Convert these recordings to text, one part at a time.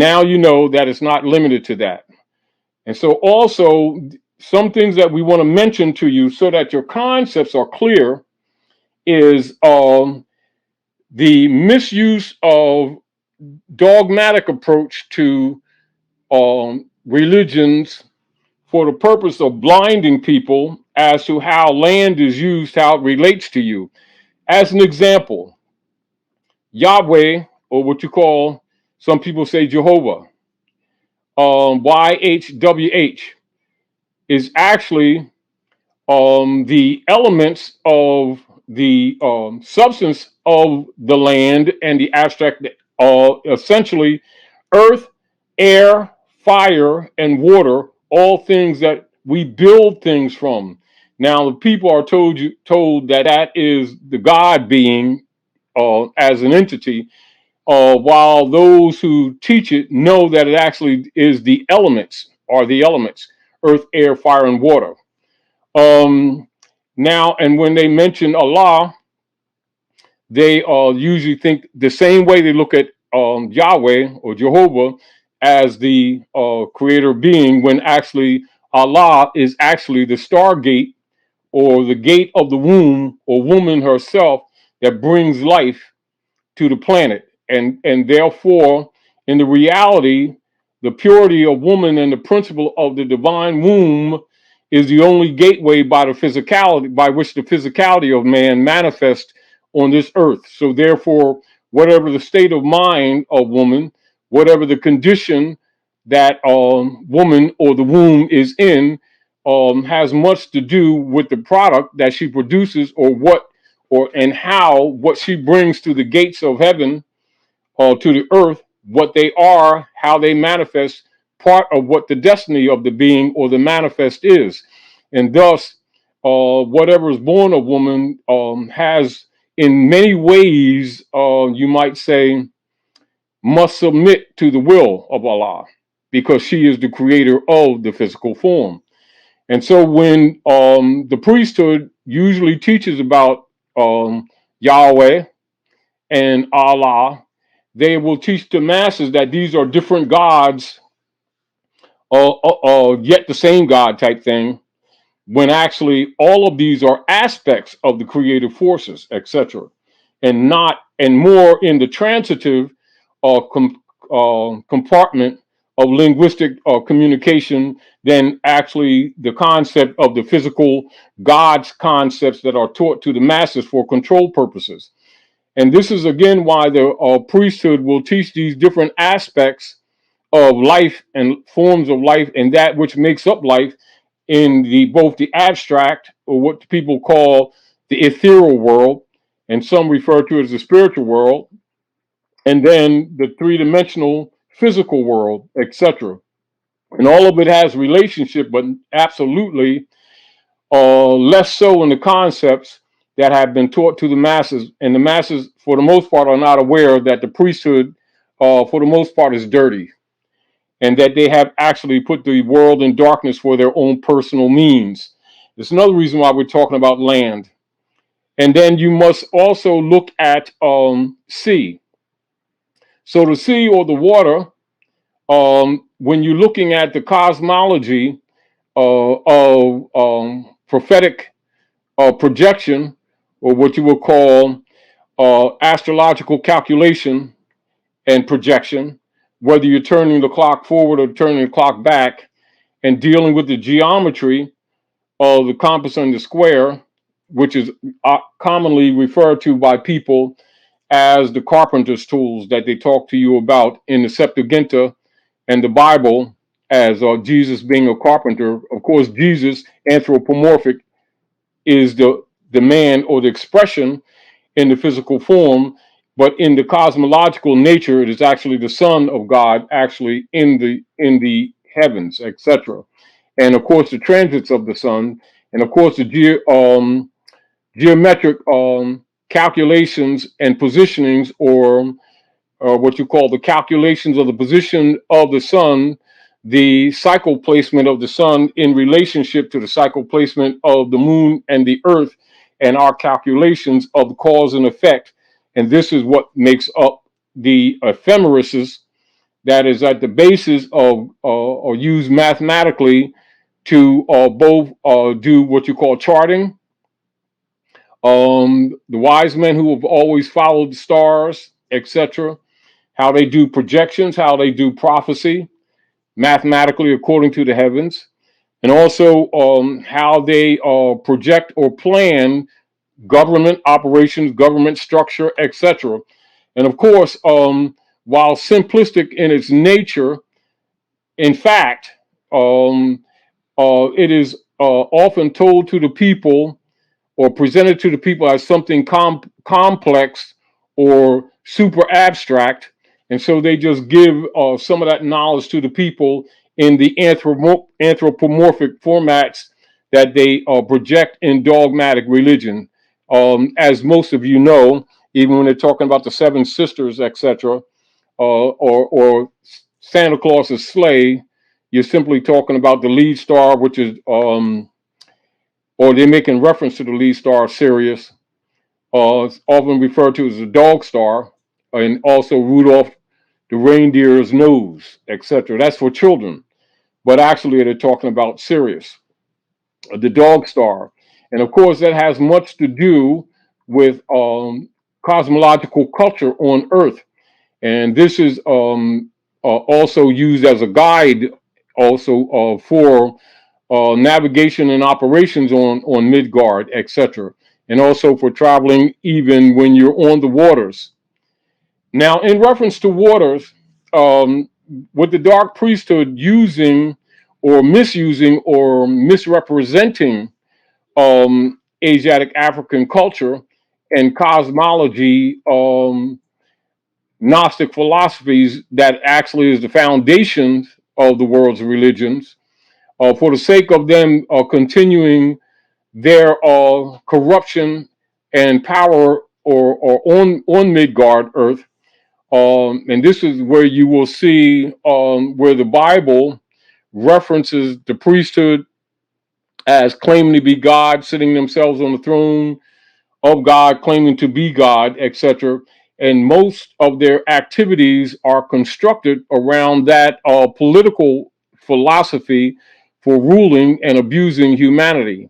Now you know that it's not limited to that. And so also some things that we want to mention to you so that your concepts are clear is the misuse of dogmatic approach to religions for the purpose of blinding people as to how land is used, how it relates to you. As an example, Yahweh, or what you call, some people say Jehovah, YHWH, is actually the elements of the substance of the land and the abstract, essentially earth, air, fire, and water, all things that we build things from. Now, the people are told that that is the God being as an entity, while those who teach it know that it actually is the elements, or the elements, earth, air, fire, and water. Now, and when they mention Allah, they usually think the same way they look at Yahweh or Jehovah as the creator being, when actually Allah is actually the stargate or the gate of the womb or woman herself that brings life to the planet. And therefore, in the reality, the purity of woman and the principle of the divine womb is the only gateway by the physicality by which the physicality of man manifests on this earth. So therefore, whatever the state of mind of woman, whatever the condition that woman or the womb is in, has much to do with the product that she produces, or what, or and how what she brings to the gates of heaven or to the earth, what they are, how they manifest, part of what the destiny of the being or the manifest is. And thus, whatever is born of woman has, in many ways, you might say, must submit to the will of Allah, because she is the creator of the physical form. And so when the priesthood usually teaches about Yahweh and Allah, they will teach the masses that these are different gods, yet the same God type thing, when actually all of these are aspects of the creative forces, etc., and not, and more in the transitive compartment of linguistic communication than actually the concept of the physical God's concepts that are taught to the masses for control purposes. And this is again why the priesthood will teach these different aspects of life and forms of life and that which makes up life in the both the abstract, or what people call the ethereal world, and some refer to it as the spiritual world, and then the three-dimensional physical world, etc. And all of it has relationship, but absolutely less so in the concepts that have been taught to the masses. And the masses, for the most part, are not aware that the priesthood, for the most part, is dirty, and that they have actually put the world in darkness for their own personal means. It's another reason why we're talking about land. And then you must also look at sea. So the sea, or the water, when you're looking at the cosmology of prophetic projection, or what you would call astrological calculation and projection, whether you're turning the clock forward or turning the clock back, and dealing with the geometry of the compass and the square, which is commonly referred to by people as the carpenter's tools that they talk to you about in the Septuaginta and the Bible, as Jesus being a carpenter. Of course, Jesus, anthropomorphic, is the man or the expression in the physical form, but in the cosmological nature, it is actually the Son of God, actually in the heavens, etc. And of course, the transits of the sun, and of course, the geometric calculations and positionings, or what you call the calculations of the position of the sun, the cycle placement of the sun in relationship to the cycle placement of the moon and the earth, and our calculations of the cause and effect. And this is what makes up the ephemeruses that is at the basis of or used mathematically to both do what you call charting. The wise men who have always followed the stars, etc., how they do projections, how they do prophecy mathematically according to the heavens, and also how they project or plan government operations, government structure, etc. And of course, while simplistic in its nature, in fact, um, it is often told to the people or presented to the people as something complex or super abstract. And so they just give some of that knowledge to the people in the anthropomorphic formats that they project in dogmatic religion. As most of you know, even when they're talking about the seven sisters, etc., or Santa Claus's sleigh, you're simply talking about the lead star, which is or they're making reference to the lead star Sirius, it's often referred to as the dog star, and also Rudolph the reindeer's nose, etc. That's for children, but actually they're talking about Sirius, the dog star, and of course that has much to do with cosmological culture on Earth, and this is also used as a guide, also for navigation and operations on Midgard, etc., and also for traveling even when you're on the waters. Now, in reference to waters, with the dark priesthood using or misusing or misrepresenting Asiatic African culture and cosmology, Gnostic philosophies that actually is the foundation of the world's religions, for the sake of them continuing their corruption and power or on Midgard Earth. And this is where you will see where the Bible references the priesthood as claiming to be God, sitting themselves on the throne of God, claiming to be God, etc. And most of their activities are constructed around that political philosophy for ruling and abusing humanity.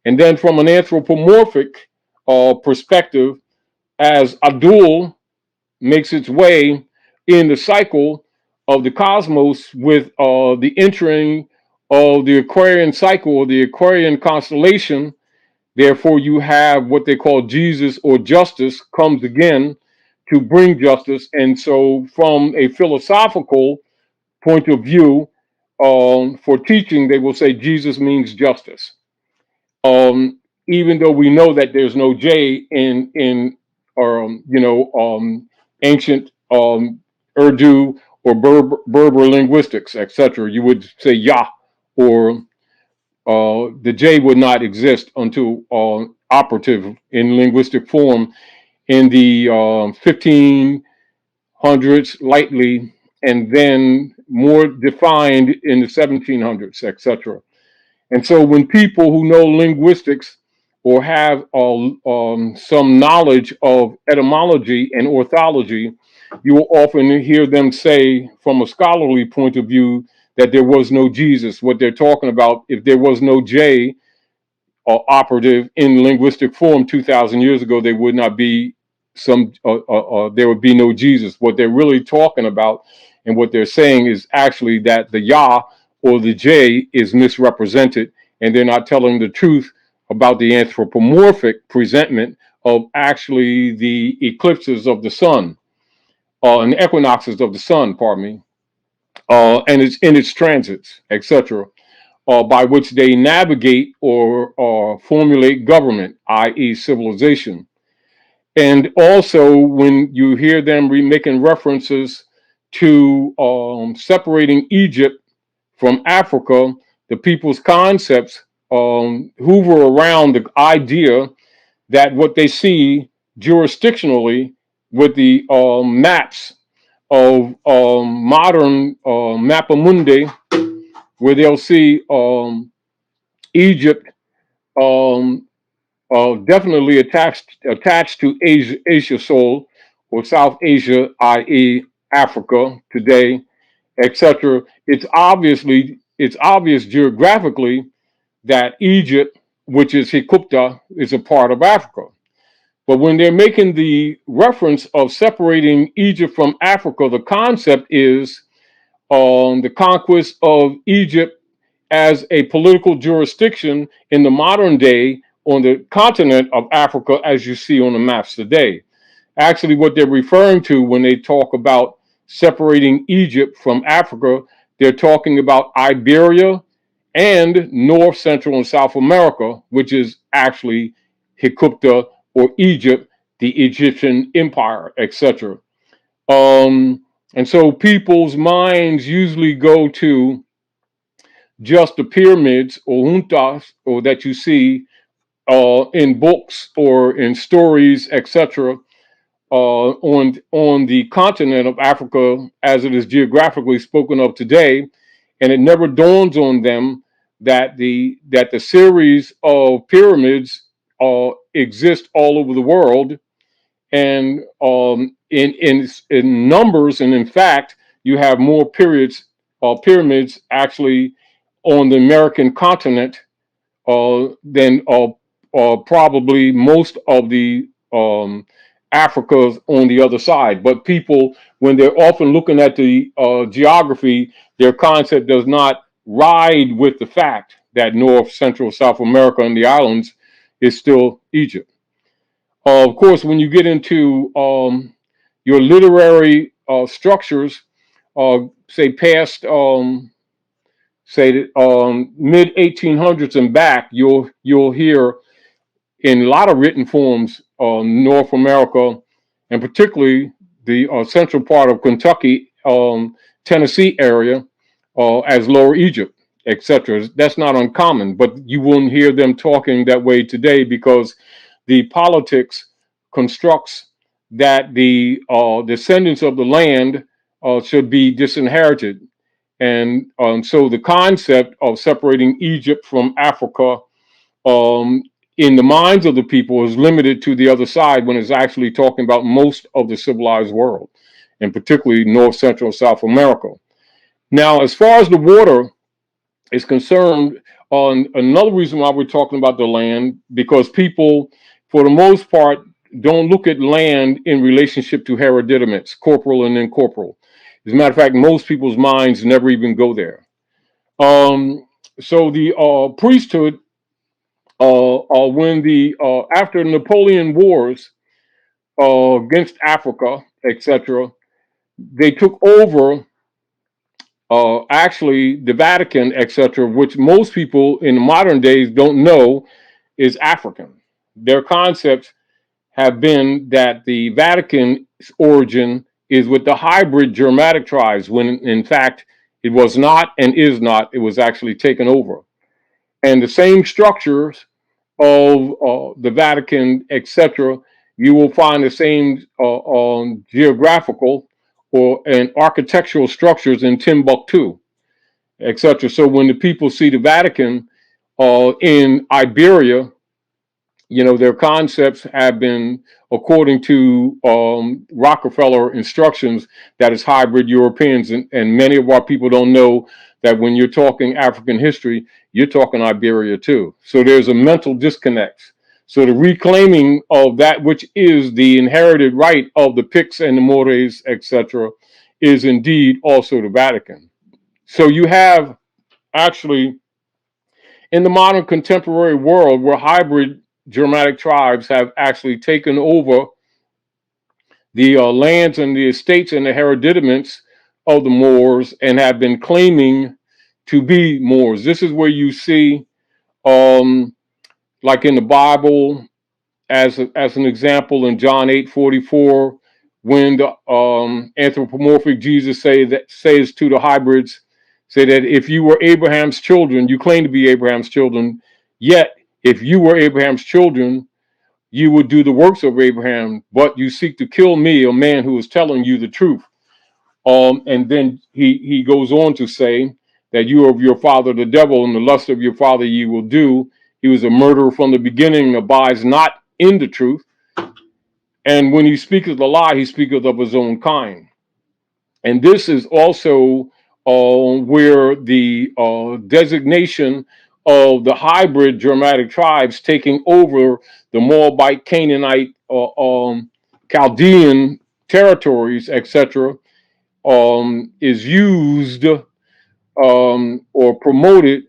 And then from an anthropomorphic perspective, as Adul makes its way in the cycle of the cosmos with the entering of the Aquarian cycle or the Aquarian constellation. Therefore, you have what they call Jesus or justice comes again to bring justice. And so, from a philosophical point of view, for teaching, they will say Jesus means justice. Even though we know that there's no J in ancient Urdu or Berber linguistics, etc. You would say Yah, or the J would not exist until operative in linguistic form in the 1500s, lightly, and then more defined in the 1700s, etc. And so when people who know linguistics or have some knowledge of etymology and orthology, you will often hear them say, from a scholarly point of view, that there was no Jesus. What they're talking about, if there was no J operative in linguistic form 2,000 years ago, there would not be there would be no Jesus. What they're really talking about and what they're saying is actually that the Yah or the J is misrepresented, and they're not telling the truth about the anthropomorphic presentment of actually the eclipses of the sun, and equinoxes of the sun, pardon me, and it's in its transits, etc., by which they navigate or formulate government, i.e., civilization. And also, when you hear them making references to separating Egypt from Africa, the people's concepts hoover around the idea that what they see jurisdictionally with the maps of modern Mappamundi, where they'll see Egypt definitely attached to Asia Sol or South Asia, i.e., Africa today, etc. It's obvious geographically that Egypt, which is Hikupta, is a part of Africa. But when they're making the reference of separating Egypt from Africa, the concept is the conquest of Egypt as a political jurisdiction in the modern day on the continent of Africa, as you see on the maps today. Actually, what they're referring to when they talk about separating Egypt from Africa, they're talking about Iberia and North, Central, and South America, which is actually Hikupta or Egypt, the Egyptian Empire, etc. And so people's minds usually go to just the pyramids or juntas or that you see in books or in stories, etc., on the continent of Africa as it is geographically spoken of today, and it never dawns on them that the series of pyramids exist all over the world, and in numbers, and in fact, you have more pyramids actually on the American continent than probably most of the Africa's on the other side. But people, when they're often looking at the geography, their concept does not ride with the fact that North, Central, South America, and the islands is still Egypt. Of course, when you get into your literary structures, say past say mid 1800s and back, you'll hear in a lot of written forms North America, and particularly the central part of Kentucky, Tennessee area, as Lower Egypt, etc. That's not uncommon, but you won't hear them talking that way today because the politics constructs that the descendants of the land should be disinherited. And so the concept of separating Egypt from Africa um, in the minds of the people is limited to the other side when it's actually talking about most of the civilized world, and particularly North, Central, and South America. Now, as far as the water is concerned, on another reason why we're talking about the land, because people, for the most part, don't look at land in relationship to hereditament, corporal and incorporeal. As a matter of fact, most people's minds never even go there. So the priesthood, when the after Napoleon Wars against Africa, etc., they took over actually the Vatican, etc., which most people in modern days don't know is African. Their concepts have been that the Vatican's origin is with the hybrid Germanic tribes, when in fact it was not and is not. It was actually taken over. And the same structures of the Vatican, etc., you will find the same geographical or and architectural structures in Timbuktu, etc. So when the people see the Vatican in Iberia, their concepts have been, according to Rockefeller instructions, that is hybrid Europeans. And many of our people don't know that when you're talking African history, you're talking Iberia too. So there's a mental disconnect. So the reclaiming of that which is the inherited right of the Picts and the Moors, etc., is indeed also the Vatican. So you have actually in the modern contemporary world where hybrid Germanic tribes have actually taken over the lands and the estates and the hereditaments of the Moors and have been claiming to be Moors. This is where you see, like in the Bible, as an example, in John 8:44, when the anthropomorphic Jesus says to the hybrids, say that if you were Abraham's children, you claim to be Abraham's children, yet if you were Abraham's children, you would do the works of Abraham, but you seek to kill me, a man who is telling you the truth. And then he goes on to say that you are of your father the devil, and the lust of your father ye will do. He was a murderer from the beginning, abides not in the truth. And when he speaketh a lie, he speaketh of his own kind. And this is also where the designation of the hybrid Germanic tribes taking over the Moabite, Canaanite, Chaldean territories, etc., is used or promoted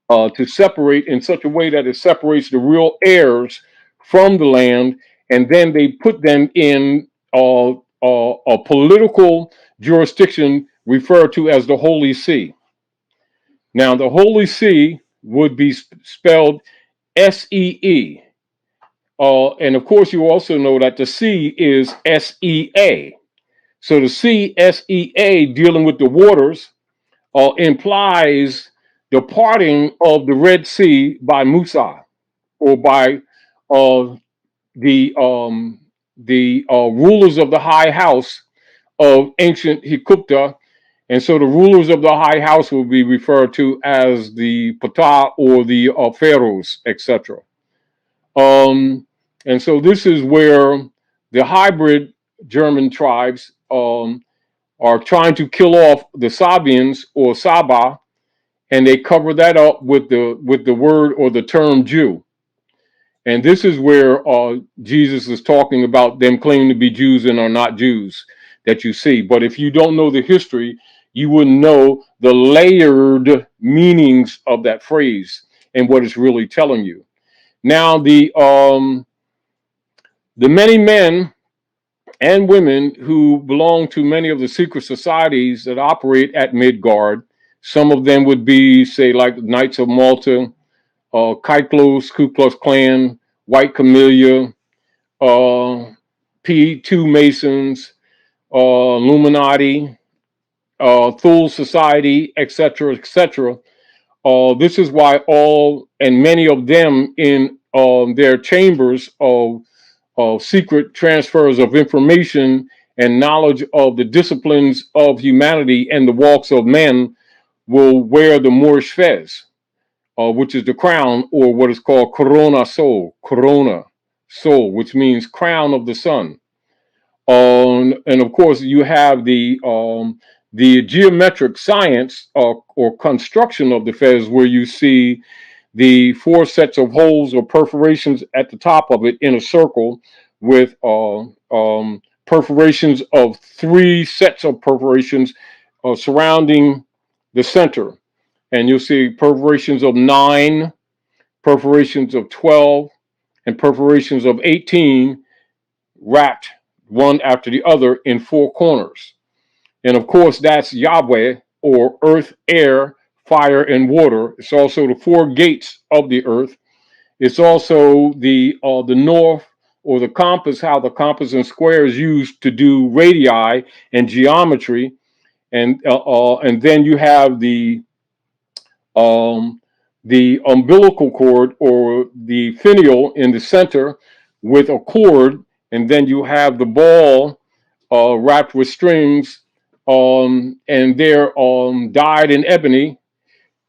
to separate in such a way that it separates the real heirs from the land, and then they put them in a political jurisdiction referred to as the Holy See. Now, the Holy See would be spelled SEE. And of course, you also know that the C is SEA. So the CSEA, dealing with the waters, implies the parting of the Red Sea by Musa, or by uh, the rulers of the high house of ancient Hikupta. And so the rulers of the high house will be referred to as the Ptah or the pharaohs, etc. And so this is where the hybrid German tribes are trying to kill off the Sabians or Saba, and they cover that up with the word or the term Jew. And this is where Jesus is talking about them claiming to be Jews and are not Jews that you see. But if you don't know the history, you wouldn't know the layered meanings of that phrase and what it's really telling you. Now, the many men and women who belong to many of the secret societies that operate at Midgard, some of them would be, say, like Knights of Malta, Kyklos, Ku Klux Klan, White Camellia, P2 Masons, Illuminati, Thule Society, etc., etc. This is why all and many of them in their chambers of secret transfers of information and knowledge of the disciplines of humanity and the walks of men will wear the Moorish fez, which is the crown, or what is called corona sol, which means crown of the sun. And of course, you have the geometric science or construction of the fez, where you see the four sets of holes or perforations at the top of it in a circle, with perforations of three sets of perforations surrounding the center. And you'll see perforations of 9, perforations of 12, and perforations of 18 wrapped one after the other in four corners. And of course, that's Yahweh, or earth, air, fire, and water. It's also the four gates of the earth. It's also the north, or the compass, how the compass and square is used to do radii and geometry. And then you have the umbilical cord, or the finial, in the center with a cord, and then you have the ball wrapped with strings, and they're dyed in ebony,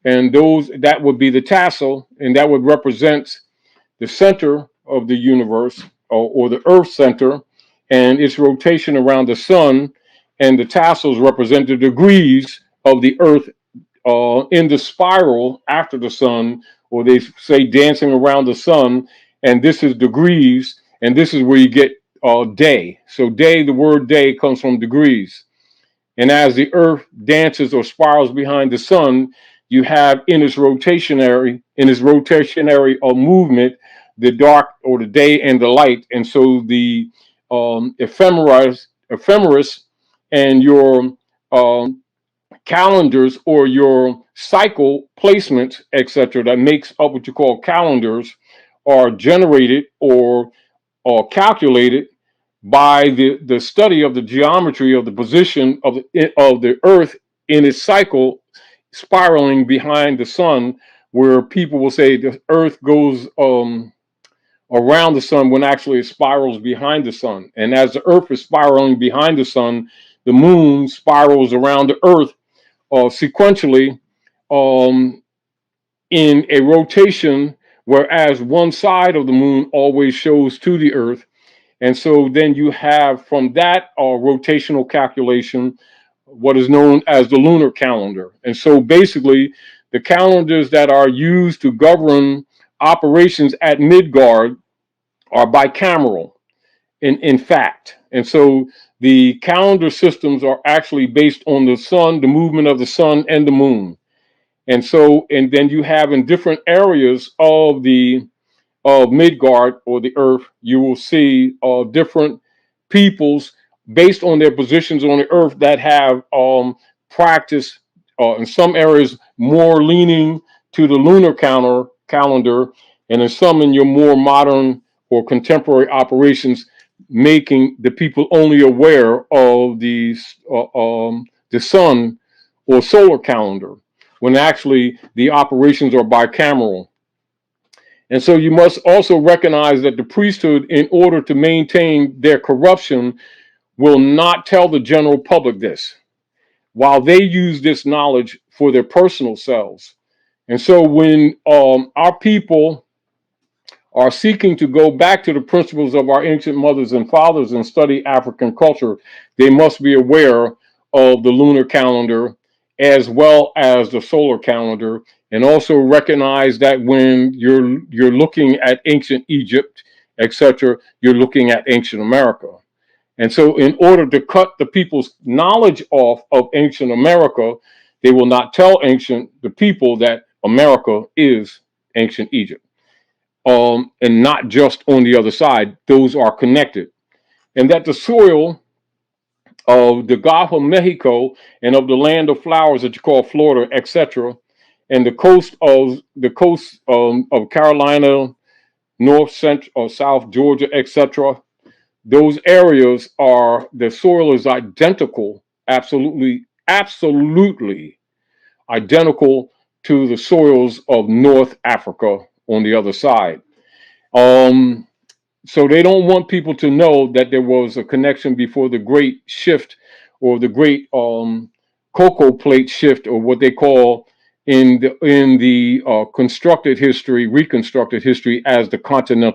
and that would be the tassel, and that would represent the center of the universe, or the Earth center, and its rotation around the sun, and the tassels represent the degrees of the Earth in the spiral after the sun, or they say dancing around the sun, and this is degrees, and this is where you get day. So day, the word day comes from degrees. And as the earth dances or spirals behind the sun, you have in its rotationary movement, the dark, or the day, and the light. And so the ephemeris and your calendars, or your cycle placements, etc., that makes up what you call calendars, are generated or calculated by the study of the geometry of the position of the earth in its cycle spiraling behind the sun, where people will say the earth goes around the sun when actually it spirals behind the sun. And as the earth is spiraling behind the sun, the moon spirals around the earth sequentially in a rotation, whereas one side of the moon always shows to the earth. And so then you have, from that rotational calculation, what is known as the lunar calendar. And so basically, the calendars that are used to govern operations at Midgard are bicameral in fact. And so the calendar systems are actually based on the sun, the movement of the sun and the moon. And so, and then you have in different areas of the of Midgard or the earth, you will see different peoples based on their positions on the earth that have practiced in some areas more leaning to the lunar calendar, and in some in your more modern or contemporary operations, making the people only aware of the sun or solar calendar, when actually the operations are bicameral. And so you must also recognize that the priesthood, in order to maintain their corruption, will not tell the general public this, while they use this knowledge for their personal selves. And so when our people are seeking to go back to the principles of our ancient mothers and fathers and study African culture, they must be aware of the lunar calendar as well as the solar calendar, and also recognize that when you're looking at ancient Egypt, etc., you're looking at ancient America. And so in order to cut the people's knowledge off of ancient America, they will not tell the people that America is ancient Egypt. And not just on the other side. Those are connected. And that the soil of the Gulf of Mexico and of the land of flowers that you call Florida, etc., and the coast of Carolina, North, Central, or South Georgia, etc., those areas are, the soil is identical, absolutely identical to the soils of North Africa on the other side. So they don't want people to know that there was a connection before the great shift, or the great cocoa plate shift, or what they call in the constructed history, reconstructed history, as the continental